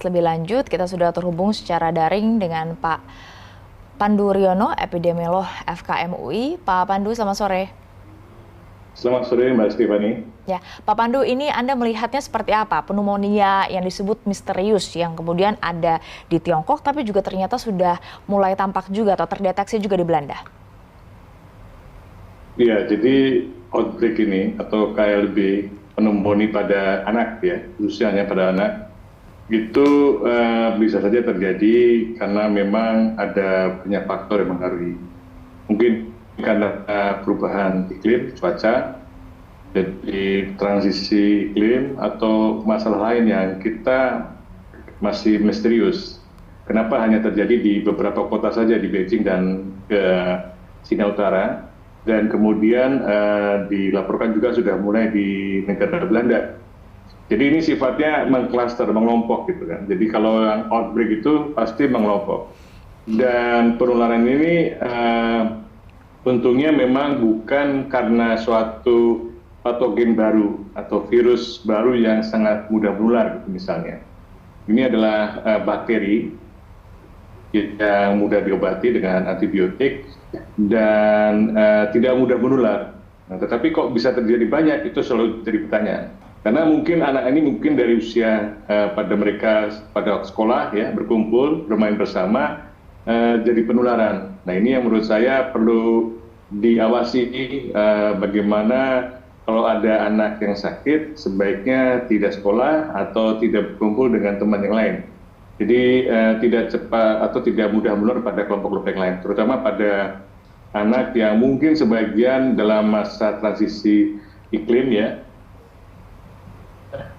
Lebih lanjut, kita sudah terhubung secara daring dengan Pak Pandu Riono, epidemiolog FKM UI. Pak Pandu, selamat sore. Selamat sore, Mbak Stefani. Ya, Pak Pandu, ini Anda melihatnya seperti apa? Pneumonia yang disebut misterius yang kemudian ada di Tiongkok, tapi juga ternyata sudah mulai tampak juga atau terdeteksi juga di Belanda. Ya, jadi outbreak ini atau KLB pneumonia pada anak ya, khususnya pada anak, itu bisa saja terjadi karena memang ada banyak faktor yang mengaruhi. Mungkin karena perubahan iklim, cuaca, jadi transisi iklim atau masalah lain yang kita masih misterius. Kenapa hanya terjadi di beberapa kota saja di Beijing dan ke Cina Utara, dan kemudian dilaporkan juga sudah mulai di negara Belanda. Jadi ini sifatnya mengklaster, mengelompok gitu kan. Jadi kalau yang outbreak itu pasti mengelompok. Dan penularan ini untungnya memang bukan karena suatu patogen baru atau virus baru yang sangat mudah menular gitu misalnya. Ini adalah bakteri yang mudah diobati dengan antibiotik dan tidak mudah menular. Nah, tetapi kok bisa terjadi banyak, itu selalu jadi pertanyaan. Karena mungkin anak ini mungkin dari usia pada mereka pada sekolah ya berkumpul bermain bersama jadi penularan. Nah ini yang menurut saya perlu diawasi bagaimana kalau ada anak yang sakit sebaiknya tidak sekolah atau tidak berkumpul dengan teman yang lain. Jadi tidak cepat atau tidak mudah menular pada kelompok-kelompok yang lain, terutama pada anak yang mungkin sebagian dalam masa transisi iklim ya.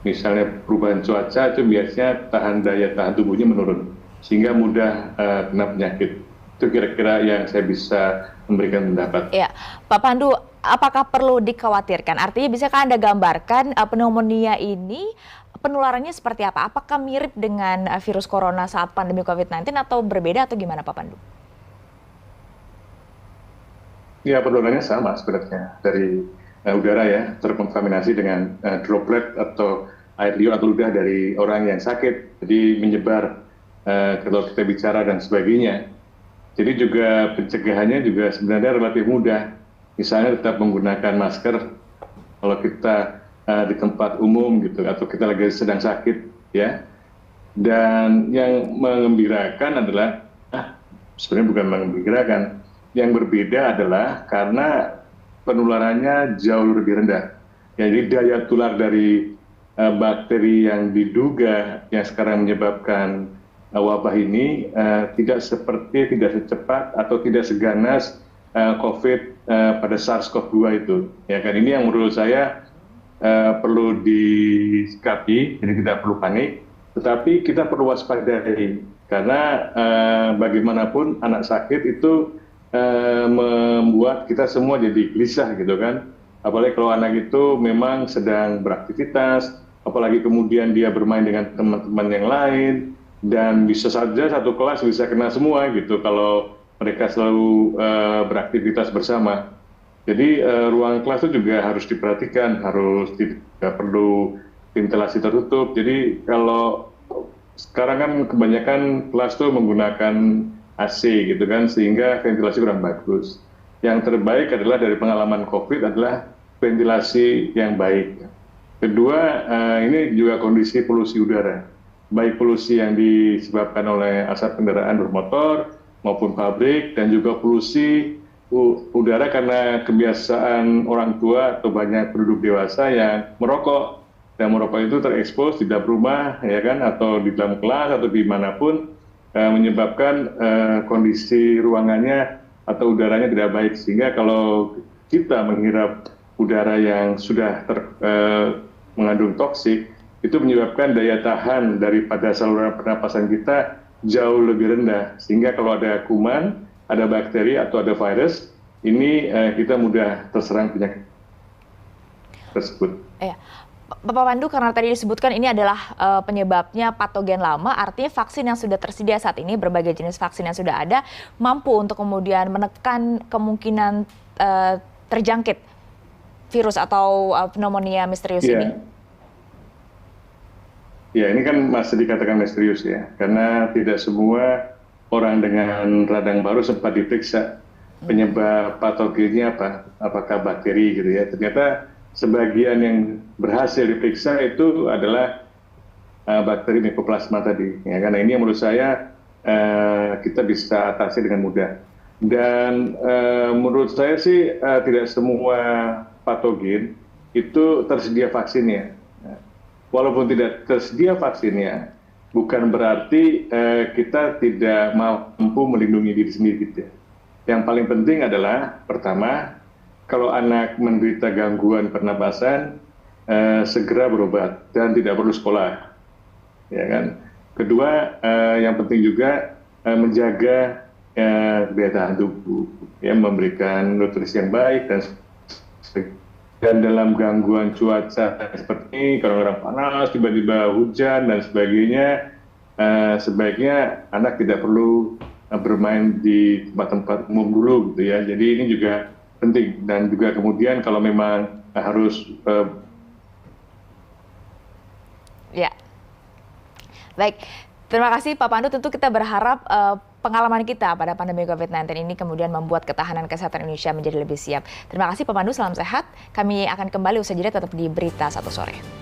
Misalnya perubahan cuaca itu biasanya daya tahan tubuhnya menurun, sehingga mudah kena penyakit. Itu kira-kira yang saya bisa memberikan pendapat. Ya, Pak Pandu, apakah perlu dikhawatirkan? Artinya bisakah Anda gambarkan pneumonia ini penularannya seperti apa? Apakah mirip dengan virus corona saat pandemi COVID-19 atau berbeda atau gimana Pak Pandu? Ya, penularannya sama sebenarnya dari udara ya, terkontaminasi dengan droplet atau air liur atau ludah dari orang yang sakit. Jadi menyebar kalau kita bicara dan sebagainya. Jadi juga pencegahannya juga sebenarnya relatif mudah. Misalnya tetap menggunakan masker kalau kita di tempat umum gitu atau kita lagi sedang sakit ya. Dan yang mengembirakan adalah sebenarnya bukan mengembirakan. Yang berbeda adalah karena penularannya jauh lebih rendah. Jadi daya tular dari bakteri yang diduga yang sekarang menyebabkan wabah ini tidak secepat atau tidak seganas COVID pada SARS-CoV-2 itu. Ya kan ini yang menurut saya perlu disikapi, jadi tidak perlu panik, tetapi kita perlu waspadai karena bagaimanapun anak sakit itu membuat kita semua jadi gelisah gitu kan. Apalagi kalau anak itu memang sedang beraktivitas, apalagi kemudian dia bermain dengan teman-teman yang lain, dan bisa saja satu kelas bisa kena semua gitu kalau mereka selalu beraktivitas bersama. Jadi ruang kelas itu juga harus diperhatikan, harus tidak perlu ventilasi tertutup. Jadi kalau sekarang kan kebanyakan kelas tuh menggunakan AC gitu kan, sehingga ventilasi kurang bagus. Yang terbaik adalah dari pengalaman COVID adalah ventilasi yang baik. Kedua, ini juga kondisi polusi udara. Baik polusi yang disebabkan oleh asap kendaraan bermotor maupun pabrik, dan juga polusi udara karena kebiasaan orang tua atau banyak penduduk dewasa yang merokok. Dan merokok itu terekspos di dalam rumah ya kan, atau di dalam kelas atau dimanapun, menyebabkan kondisi ruangannya atau udaranya tidak baik, sehingga kalau kita menghisap udara yang sudah mengandung toksik, itu menyebabkan daya tahan daripada saluran pernapasan kita jauh lebih rendah, sehingga kalau ada kuman, ada bakteri atau ada virus, ini kita mudah terserang penyakit tersebut. Ya. Bapak Pandu, karena tadi disebutkan ini adalah penyebabnya patogen lama, artinya vaksin yang sudah tersedia saat ini, berbagai jenis vaksin yang sudah ada, mampu untuk kemudian menekan kemungkinan terjangkit virus atau pneumonia misterius ini? Ya, ini kan masih dikatakan misterius ya, karena tidak semua orang dengan radang paru sempat diperiksa penyebab patogennya apa, apakah bakteri gitu ya. Ternyata sebagian yang berhasil diperiksa itu adalah bakteri Mycoplasma tadi. Ya, karena ini yang menurut saya kita bisa atasi dengan mudah. Dan menurut saya sih tidak semua patogen itu tersedia vaksinnya. Walaupun tidak tersedia vaksinnya, bukan berarti kita tidak mampu melindungi diri sendiri gitu ya. Yang paling penting adalah pertama, kalau anak menderita gangguan pernapasan, segera berobat dan tidak perlu sekolah, ya kan. Kedua, yang penting juga menjaga daya tahan tubuh, ya, memberikan nutrisi yang baik dan dalam gangguan cuaca seperti ini, kadang-kadang panas, tiba-tiba hujan dan sebagainya, sebaiknya anak tidak perlu bermain di tempat-tempat umum dulu, gitu ya. Jadi ini juga penting dan juga kemudian kalau memang harus Ya, baik. Terima kasih Pak Pandu. Tentu kita berharap pengalaman kita pada pandemi COVID-19 ini kemudian membuat ketahanan kesehatan Indonesia menjadi lebih siap. Terima kasih Pak Pandu, salam sehat. Kami akan kembali usai jeda tetap di Berita Satu Sore.